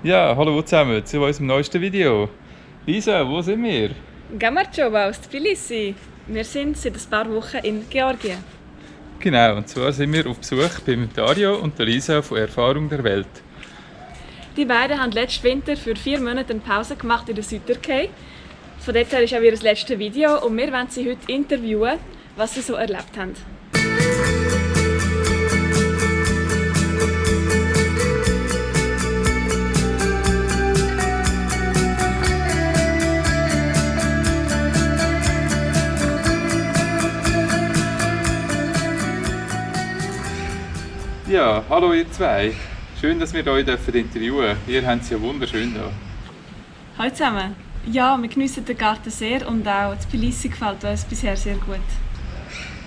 Ja, hallo zusammen zu unserem neuesten Video. Lisa, wo sind wir? Gamarchoba aus Tbilisi. Wir sind seit ein paar Wochen in Georgien. Genau, und zwar sind wir auf Besuch bei Dario und der Lisa von Erfahrung der Welt. Die beiden haben letzten Winter für 4 Monate eine Pause gemacht in der Südtürkei. Von dort her ist auch ihr letztes Video und wir wollen sie heute interviewen, was sie so erlebt haben. Ja, hallo ihr zwei. Schön, dass wir euch interviewen dürfen. Ihr habt es ja wunderschön hier. Hallo zusammen. Ja, wir geniessen den Garten sehr und auch Tbilisi gefällt uns bisher sehr gut.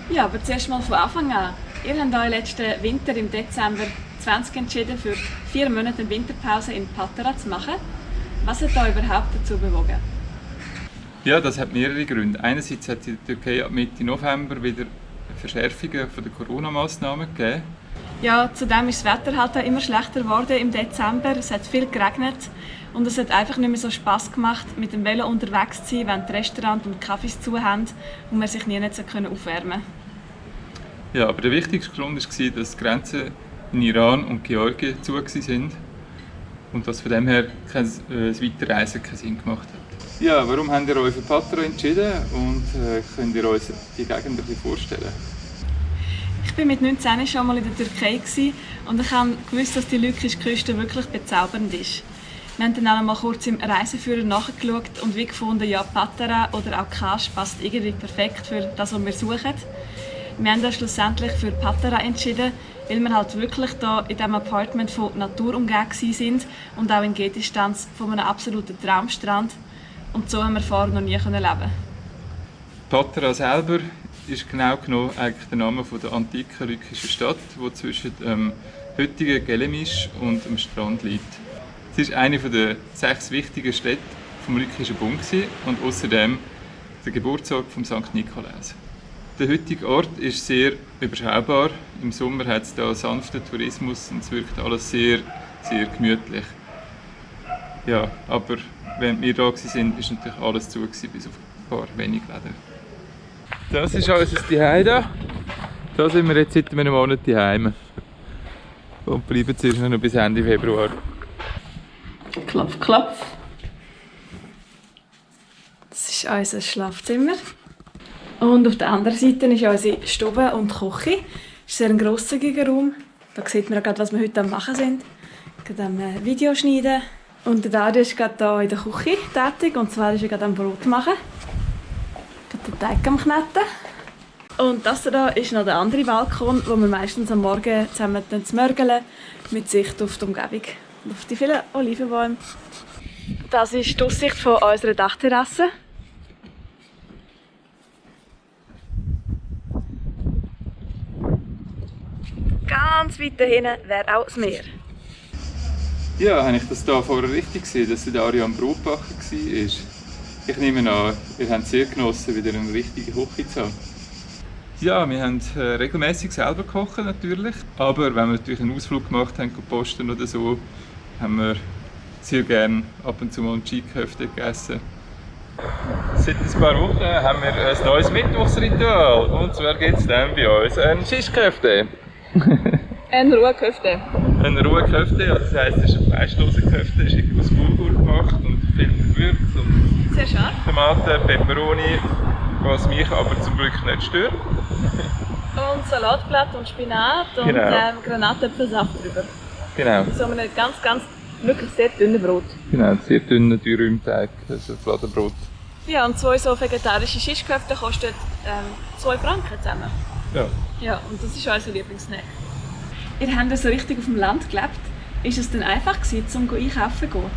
Ja, aber zuerst mal von Anfang an. Ihr habt euch letzten Winter im Dezember 20 entschieden, für 4 Monate eine Winterpause in Patara zu machen. Was hat euch überhaupt dazu bewogen? Ja, das hat mehrere Gründe. Einerseits hat die Türkei ab Mitte November wieder Verschärfungen der Corona-Massnahmen gegeben. Ja, zudem ist das Wetter halt auch immer schlechter geworden im Dezember. Es hat viel geregnet und es hat einfach nicht mehr so Spass gemacht, mit dem Velo unterwegs zu sein, wenn die Restaurants und Cafés zu haben und man sich nie nicht so aufwärmen konnte. Ja, aber der wichtigste Grund war, dass die Grenzen in Iran und Georgien zu waren und dass von dem her das Weiterreisen keinen Sinn gemacht hat. Ja, warum habt ihr euch für Patara entschieden und könnt ihr euch die Gegend ein bisschen vorstellen? Ich war mit 19 schon mal in der Türkei und ich wusste, dass die lykische Küste wirklich bezaubernd ist. Wir haben dann auch mal kurz im Reiseführer nachgeschaut und wie gefunden, ja, Patara oder auch Kaş passt irgendwie perfekt für das, was wir suchen. Wir haben dann schlussendlich für Patara entschieden, weil wir halt wirklich da in diesem Apartment von Natur umgeben sind und auch in Gehdistanz von einem absoluten Traumstrand. Und so haben wir vorher noch nie leben. Patara selber ist genau genommen eigentlich der Name der antiken lykischen Stadt, die zwischen dem heutigen Gelemisch und dem Strand liegt. Es ist eine der 6 wichtigen Städte vom Lykischen Bund und außerdem der Geburtsort von St. Nikolaus. Der heutige Ort ist sehr überschaubar. Im Sommer hat es da sanften Tourismus und es wirkt alles sehr, sehr gemütlich. Ja, aber während wir da waren, war natürlich alles zu, bis auf ein paar wenige Läden. Das ist unser Zuhause. Da sind wir jetzt seit einem Monat daheim. Und bleiben zuerst noch bis Ende Februar. Klopf, klopf. Das ist unser Schlafzimmer. Und auf der anderen Seite ist unsere Stube und Küche. Das ist ein sehr grosszügiger Raum. Da sieht man gerade, was wir heute am machen sind. Gerade am Video schneiden. Und der Dario ist gerade hier in der Küche tätig. Und zwar ist er gerade am Brot machen. Den Teig am Kneten. Und das hier ist noch der andere Balkon, wo wir meistens am Morgen zusammen mörgeln mit Sicht auf die Umgebung und auf die vielen Olivenbäume. Das ist die Aussicht von unserer Dachterrasse. Ganz weit hinten wäre auch das Meer. Ja, habe ich das hier vorher richtig gesehen, dass der Dario am Brotbacken war? Ich nehme an, ihr habt es sehr genossen, wieder eine richtige Küche zu haben. Ja, wir haben regelmäßig selber gekocht natürlich. Aber wenn wir natürlich einen Ausflug gemacht haben, posten oder so, haben wir sehr gerne ab und zu mal ein Skiköfte gegessen. Seit ein paar Wochen haben wir ein neues Mittwochsritual. Und zwar gibt es dann bei uns ein Schischköfte. Ein Ruheköfte. Ein Ruheköfte, das heisst, es ist ein fleischloser Köfte, ist aus Bulgur gemacht und viel Gewürz und sehr scharf. Tomaten, Peperoni, was mich aber zum Glück nicht stört. Und Salatblatt und Spinat und genau. Granatäpfelsaft drüber. Genau. So einem ganz, wirklich sehr dünnen Brot. Genau, sehr dünner Dürümteig, also Fladenbrot. Ja, und 2 so vegetarische Schischköfte kosten 2 Franken zusammen. Ja. Ja, und das ist unser Lieblingssnack. Ihr habt ja so richtig auf dem Land gelebt. Ist es denn einfach gewesen, um einkaufen zu gehen?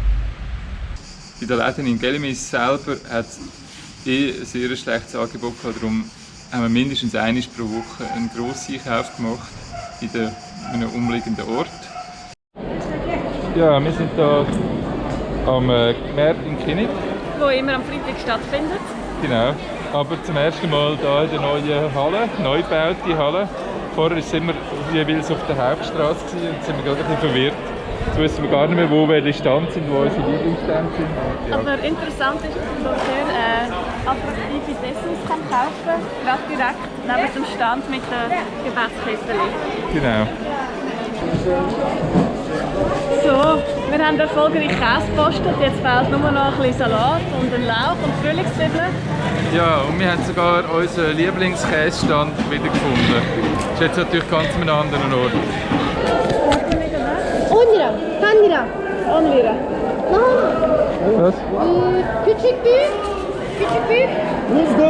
Bei der Läden in Gelimis selber hat es ein sehr schlechtes Angebot gehabt. Darum haben wir mindestens einmal pro Woche einen grossen Einkauf gemacht in einem umliegenden Ort. Ja, wir sind hier am Markt in Kinnick. Wo immer am Freitag stattfindet. Genau, aber zum ersten Mal hier in der neuen Halle, neu gebaute Halle. Vorher waren wir jeweils auf der Hauptstraße und sind wir gerade ein bisschen verwirrt, Jetzt wissen wir gar nicht mehr, wo welche Stände sind, wo unsere Lieblingsstände sind. Ja. Aber interessant ist, dass man sehr attraktive Dessins kaufen kann, gerade direkt neben dem Stand mit den Gebäckketten. Genau. So, wir haben erfolgreich Käse gepostet, jetzt fehlt nur noch ein bisschen Salat und ein Lauch und Frühlingszwiebeln. Ja, und wir haben sogar unseren Lieblingskäsestand wiedergefunden. Das ist jetzt natürlich ganz an einem anderen Ort. 10 lira, 10 lira. 10 Lira. Was? Küçük büyük, küçük büyük. Muz 9.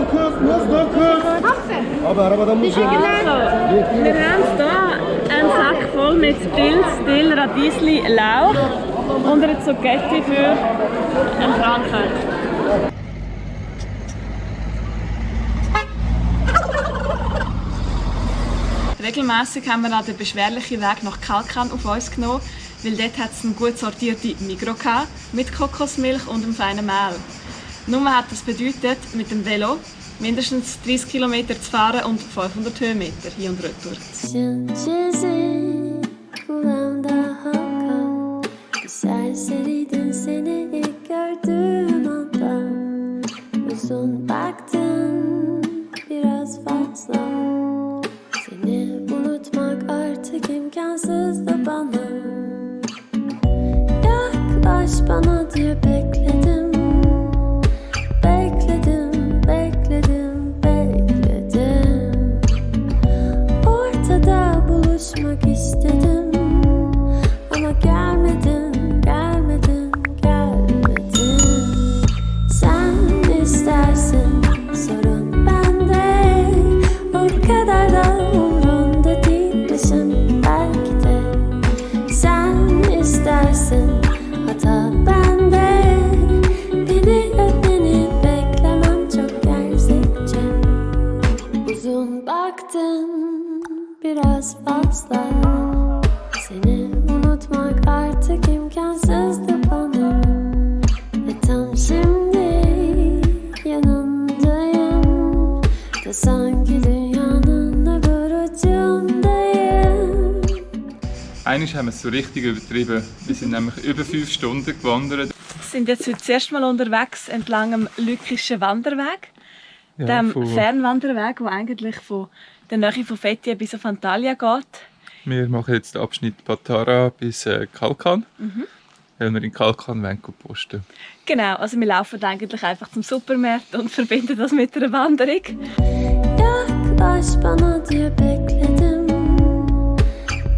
Hafif. Abi arabadan muz yok. Also, wir haben hier einen Sack voll mit Pilz, Dill, Radiesli, Lauch und eine Zucchetti für einen Franken. Regelmässig haben wir auch den beschwerlichen Weg nach Kalkan auf uns genommen, weil dort hat es eine gut sortierte Migros gehabt, mit Kokosmilch und einem feinen Mehl. Nur hat das bedeutet, mit dem Velo mindestens 30 km zu fahren und 500 Höhenmeter hin und retour. Kulağımda halka Serseriydin seni ilk gördüğüm anda Uzun baktın biraz fazla Seni unutmak artık imkansızdı bana Yaklaş bana diye bekledim Bekledim, bekledim, bekledim Ortada buluşmak istedim Ama gelmedin, gelmedin, gelmedin Sen istersin, sorun bende O kadar da umurumda değilmişim belki de Sen istersin, hata bende Beni öpmeni beklemem çok gerçekçi Uzun baktın biraz fazla Seni unutmak artık imkansızdı bana Ve tam şimdi yanındayım Da sanki dünyanın öbür ucundayım Einmal haben wir es so richtig übertrieben. Wir sind nämlich über 5 Stunden gewandert. Wir sind jetzt heute das erste Mal unterwegs entlang dem Lykischen Wanderweg. Ja, Dem von- Fernwanderweg, der eigentlich von der Nähe von Fethiye bis auf Antalya geht. Wir machen jetzt den Abschnitt Patara bis Kalkan. Weil wir in Kalkan wollen posten. Genau, also wir laufen eigentlich einfach zum Supermarkt und verbinden das mit einer Wanderung. Yaklaş bana diye bekledim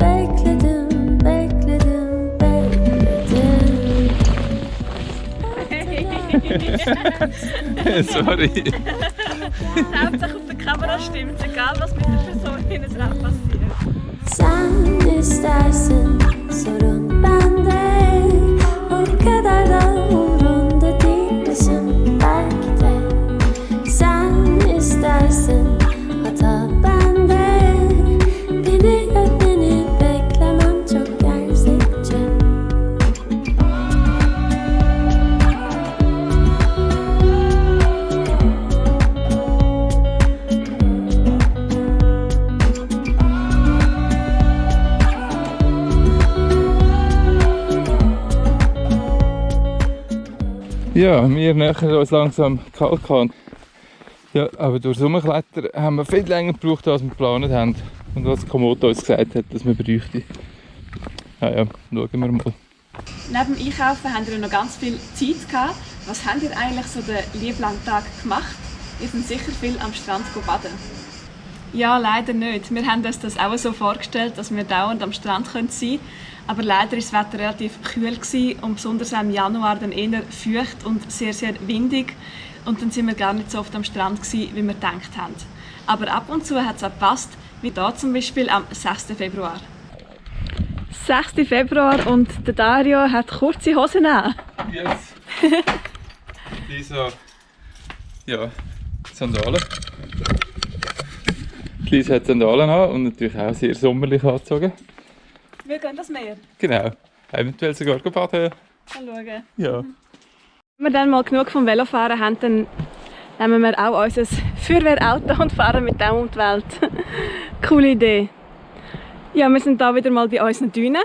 Bekledim, bekledim, bekledim Sorry. Hauptsache auf der Kamera stimmt, egal was mit der Person hinten passiert. Sen istersin, sorun bende O kadar da umurumda değilmişim belki de Sen istersin, hata bende Beni öpmeni beklemem çok gerçekçi Ja, wir nähern uns langsam Kalkan. Ja, aber durch Sommerkletter haben wir viel länger gebraucht, als wir geplant haben. Und was Komodo uns gesagt hat, dass wir bräuchten. Ja, schauen wir mal. Neben dem Einkaufen habt ihr noch ganz viel Zeit gehabt. Was habt ihr eigentlich so den lieblangen Tag gemacht? Ihr seid sicher viel am Strand baden. Ja, leider nicht. Wir haben uns das auch so vorgestellt, dass wir dauernd am Strand sein können. Aber leider war das Wetter relativ kühl und besonders im Januar dann eher feucht und sehr, sehr windig. Und dann sind wir gar nicht so oft am Strand, wie wir gedacht haben. Aber ab und zu hat es auch gepasst, wie hier zum Beispiel am 6. Februar. 6. Februar und der Dario hat kurze Hosen an. Yes. Lisa, ja, Sandalen. Lisa hat Sandalen an und natürlich auch sehr sommerlich angezogen. Wir gehen das Meer. Genau. Eventuell sogar baden. Mal schauen. Ja. Wenn wir dann mal genug vom Velofahren haben, dann nehmen wir auch unser Feuerwehrauto und fahren mit dem um die Welt. Coole Idee. Ja, wir sind hier wieder mal bei unseren Dünen.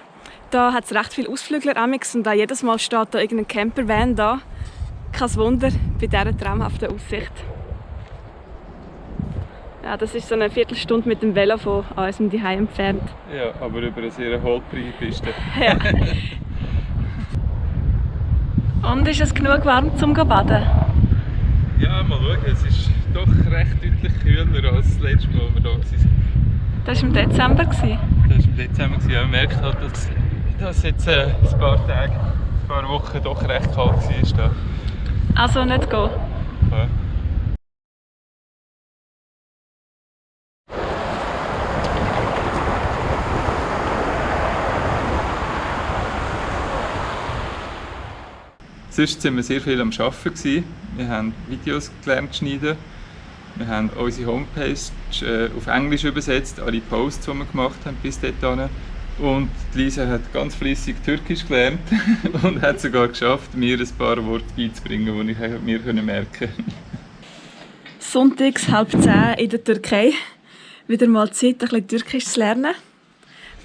Da hat es recht viele Ausflügler amix und auch jedes Mal steht da irgendein Campervan da. Kein Wunder bei dieser traumhaften Aussicht. Ja, das ist so eine Viertelstunde mit dem Velo von unserem Zuhause entfernt. Ja, aber über eine sehr holprige Piste. Ja. Und ist es genug warm zum baden? Ja, mal schauen, es ist doch recht deutlich kühler als das letzte Mal, als wir da waren. Das war im Dezember. Das war im Dezember. Ja, man merkt halt, dass jetzt ein paar Tage, ein paar Wochen doch recht kalt war. Also nicht gehen. Ja. Sonst waren wir sehr viel am Arbeiten. Wir haben Videos gelernt zu schneiden. Wir haben unsere Homepage auf Englisch übersetzt, alle Posts, die wir gemacht haben bis dahin. Und Lisa hat ganz fleissig Türkisch gelernt und hat sogar geschafft, mir ein paar Worte beizubringen, die ich mir merken konnte. Sonntags 9:30 in der Türkei. Wieder mal Zeit, ein bisschen Türkisch zu lernen.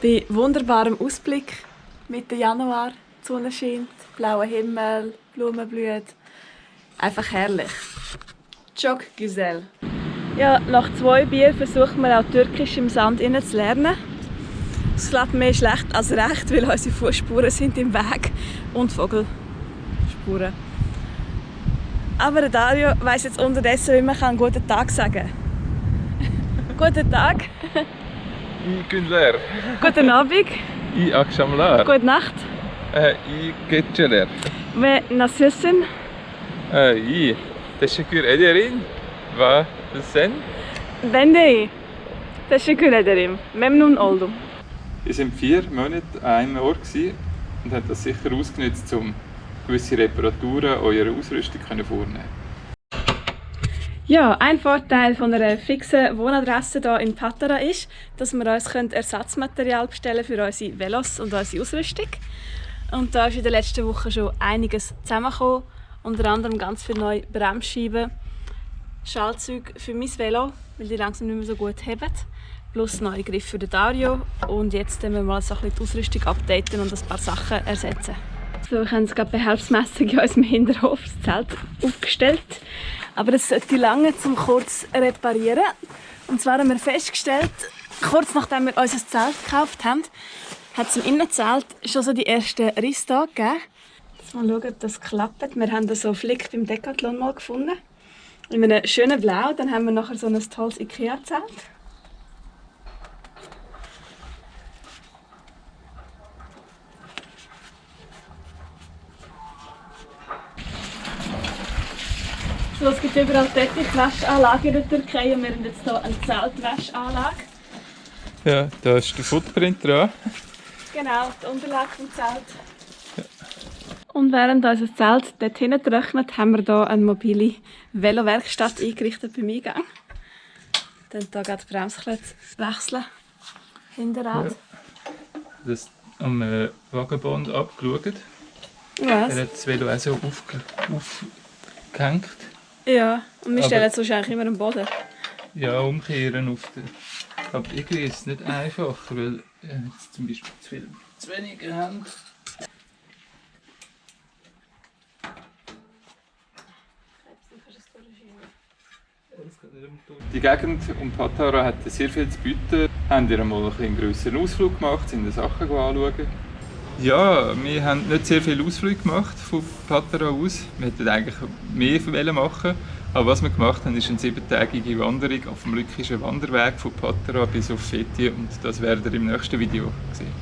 Bei wunderbarem Ausblick, Mitte Januar, die Sonne scheint, blauer Himmel, Blumen blühen. Einfach herrlich. Çok güzel. Ja, nach 2 Bier versuchen wir auch Türkisch im Sand zu lernen. Es klappt mehr schlecht als recht, weil unsere Fußspuren sind im Weg und Vogelspuren. Aber der Dario weiss jetzt unterdessen, wie man «Guten Tag» sagen kann. Guten Tag. İyi günler. Guten Abend. İyi akşamlar. Gute Nacht. İyi geceler. Ve nasılsın? İyi. Teşekkür ederim. Ve sen? Ben de iyi. Teşekkür ederim. Memnun oldum. Wir waren 4 Monate an einem Ort und haben das sicher ausgenutzt, um gewisse Reparaturen an eurer Ausrüstung vorzunehmen. Ja, ein Vorteil von einer fixen Wohnadresse hier in Patara ist, dass wir uns Ersatzmaterial bestellen für unsere Velos und unsere Ausrüstung. Und da ist in den letzten Wochen schon einiges zusammengekommen. Unter anderem ganz viele neue Bremsscheiben, Schaltzeuge für mein Velo, weil die langsam nicht mehr so gut heben. Plus neue Griffe für den Dario. Und jetzt müssen wir mal so ein bisschen die Ausrüstung updaten und ein paar Sachen ersetzen. So, ich habe jetzt gerade behelfsmässig in unserem Hinterhof das Zelt aufgestellt. Aber es sollte lange zum kurz reparieren. Und zwar haben wir festgestellt, kurz nachdem wir unser Zelt gekauft haben, hat es im Innenzelt schon so die ersten Risse da gegeben. Jetzt mal schauen, ob das klappt. Wir haben so einen Flick beim Decathlon mal gefunden. In einem schönen Blau. Dann haben wir nachher so ein tolles Ikea-Zelt. So, es gibt überall Teppichwäschanlagen in der Türkei und wir haben jetzt hier eine Zeltwäschanlage. Ja, da ist der Footprint dran. Genau, die Unterlage vom Zelt. Ja. Und während unser Zelt dort hinten trocknet, haben wir hier eine mobile Velowerkstatt eingerichtet beim Eingang. Dann hier geht die Bremsklötze wechseln. Hinterrad. Ja. Das am Wagenband abgeschaut. Was? Er hat das Velo auch so aufgehängt. Ja, und wir stellen es wahrscheinlich immer am Boden. Ja, umkehren auf den. Aber irgendwie ist es nicht einfacher, weil jetzt zum Beispiel zu wenig haben. Die Gegend um Patara hat sehr viel zu bieten. Haben wir einmal einen grösseren Ausflug gemacht, sind die Sachen anschauen. Ja, wir haben nicht sehr viele Ausflüge gemacht von Patara aus. Wir hätten eigentlich mehr machen. Aber was wir gemacht haben, ist eine 7-tägige Wanderung auf dem Lykischen Wanderweg von Patara bis auf Fethiye und das werdet ihr im nächsten Video sehen.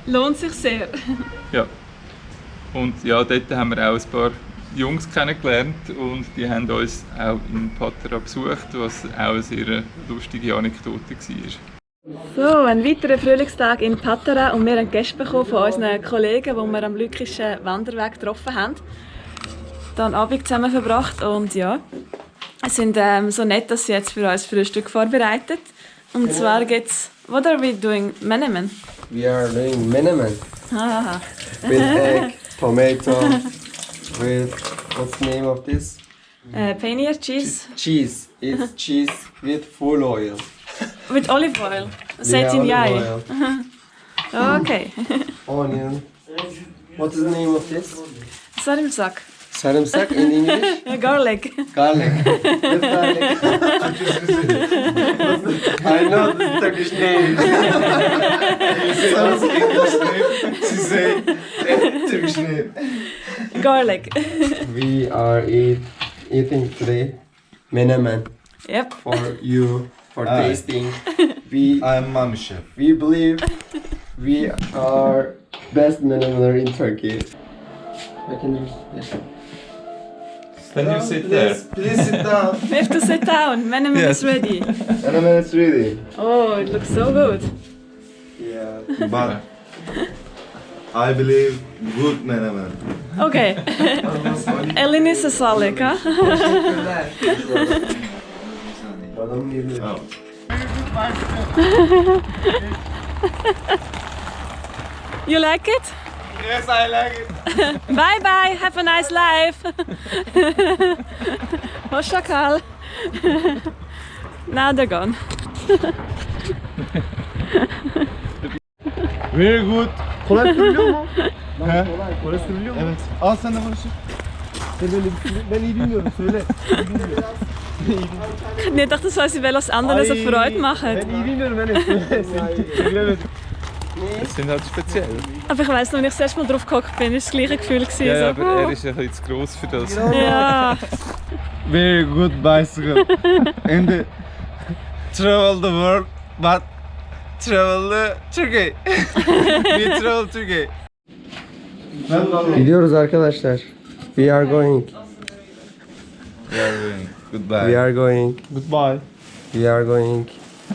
Lohnt sich sehr. Ja. Und ja, dort haben wir auch ein paar Jungs kennengelernt und die haben uns auch in Patara besucht, was auch eine sehr lustige Anekdote war. So, ein weiterer Frühlingstag in Patara und wir haben Gäste bekommen von unseren Kollegen, die wir am Lykischen Wanderweg getroffen haben. Hier einen Abend zusammen verbracht und ja, sie sind so nett, dass sie jetzt für uns Frühstück vorbereitet. Und zwar geht's, what are we doing? Menemen? We are doing menemen Ah. with egg, tomato, with what's the name of this? Paneer, cheese, Cheese. It's cheese with full oil. with olive oil. Set in olive Jai. oil. Okay. onion. What is the name of this? Sarımsak. Sarımsak in English? Garlic. Garlic. What's garlic? I know the Turkish name. She say Turkish name. Garlic. We are eating today menemen Yep. for you, for tasting. I'm mommy chef. We believe we are best menemener in Turkey. I can use this. Then you sit there. Please sit down. We have to sit down. Menemen Yes. is ready. Menemen is ready. Oh, it looks so good. Yeah. But I believe good menemen. Okay. Eliniz'e sağlık ha. Adamın yerine. Oh. You like it? Yes, I like it. Bye bye. Have a nice life. Hoşça kal. Now they're gone. Very good. Kolay sürülüyor mu? He? Kolay sürülüyor mu? Evet. Al sen de bunu sür. Sen böyle ben iyi bilmiyorum. Söyle. Ich dachte, das sie Velos anderen so Freude machen. Ben iyi bilmiyorum. Ben söylemedim. Das sind halt speziell. Aber ich weiss noch, als ich das erste Mal drauf gehockt bin, war das gleiche Gefühl. Ja, so, aber er ist ein bisschen zu gross für das. Ja. Very good bicycle. And travel the world, but travel the Turkey. We travel Turkey. Gidiyoruz arkadaşlar. We are going. Goodbye. We are going. Goodbye. We are going.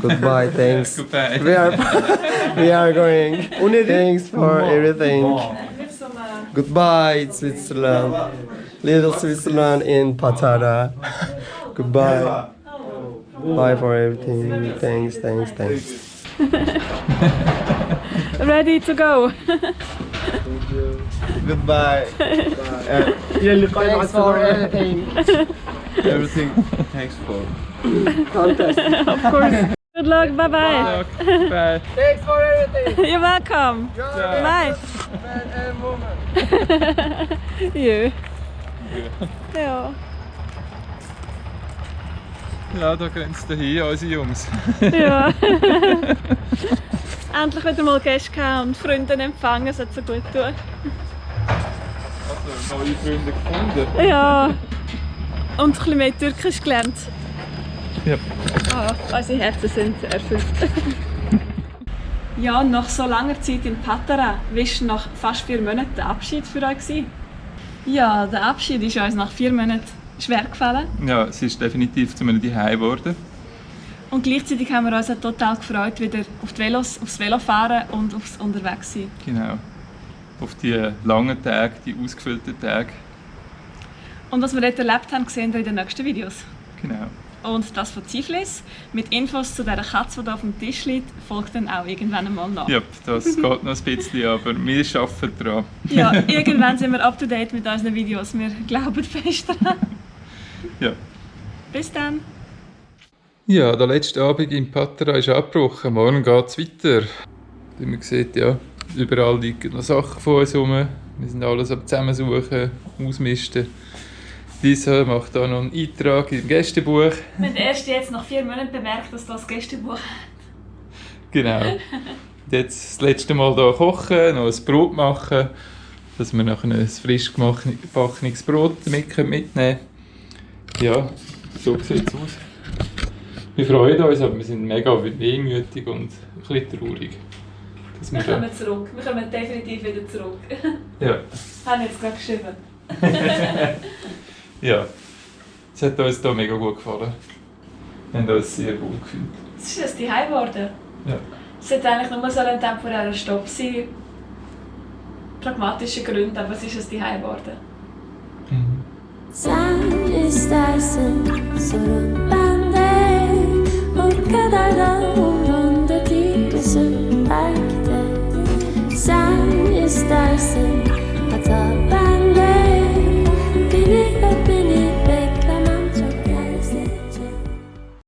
Goodbye. Thanks. Goodbye. We are going. Thanks for everything. Goodbye, Switzerland. Little Switzerland in Patara. Goodbye. Bye for everything. Thanks. Ready to go. Goodbye. Thanks for everything. Everything. Thanks for. Of course. Good luck. Bye bye. Bye. Thanks for everything. You're welcome. Bye. Man and woman. You. Ja. Ja, da grenzt er hin, unsere Jungs. Ja. Endlich wieder mal Gäste gehabt und Freunde empfangen, das hat so gut getan. Also, neue Freunde gefunden. Ja. Und ein bisschen mehr Türkisch gelernt. Ja. Unsere Herzen sind erfüllt. Ja, nach so langer Zeit in Patara, wie war nach fast 4 Monaten der Abschied für euch gewesen? Ja, der Abschied ist uns nach 4 Monaten schwer gefallen. Ja, es ist definitiv zu einem Zuhause geworden. Und gleichzeitig haben wir uns auch total gefreut, wieder auf die aufs Velofahren und aufs Unterwegssein. Genau. Auf die langen Tage, die ausgefüllten Tage. Und was wir dort erlebt haben, sehen wir in den nächsten Videos. Genau. Und das von Tiflis mit Infos zu dieser Katze, die hier auf dem Tisch liegt, folgt dann auch irgendwann einmal nach. Ja, das geht noch ein bisschen, aber wir arbeiten daran. Ja, irgendwann sind wir up to date mit unseren Videos. Wir glauben fest daran. Ja. Bis dann. Ja, der letzte Abend in Patara ist abgebrochen. Morgen geht es weiter. Wie man sieht, ja, überall liegen noch Sachen von uns herum. Wir sind alles am Zusammensuchen, Ausmisten. Lisa macht hier noch einen Eintrag im Gästebuch. Wir haben erst jetzt nach 4 Monaten bemerkt, dass das Gästebuch hat. Genau. Jetzt das letzte Mal hier kochen, noch ein Brot machen, dass wir nachher ein frisch gebackenes Brot mitnehmen können. Ja, so sieht es aus. Wir freuen uns, aber wir sind mega wehmütig und ein bisschen traurig. Dass Wir kommen zurück. Wir kommen definitiv wieder zurück. Ja. Haben jetzt gerade geschrieben. Ja. Es hat uns hier mega gut gefallen. Wir haben uns sehr gut gefühlt. Es ist ein Zuhause geworden. Ja. Es sollte eigentlich nur so ein temporärer Stopp sein. Pragmatische Gründe, aber es ist ein Zuhause geworden. Sen istersin sorun bende. O kadar da umrunda değil misin belki de. Sen istersin hata bende.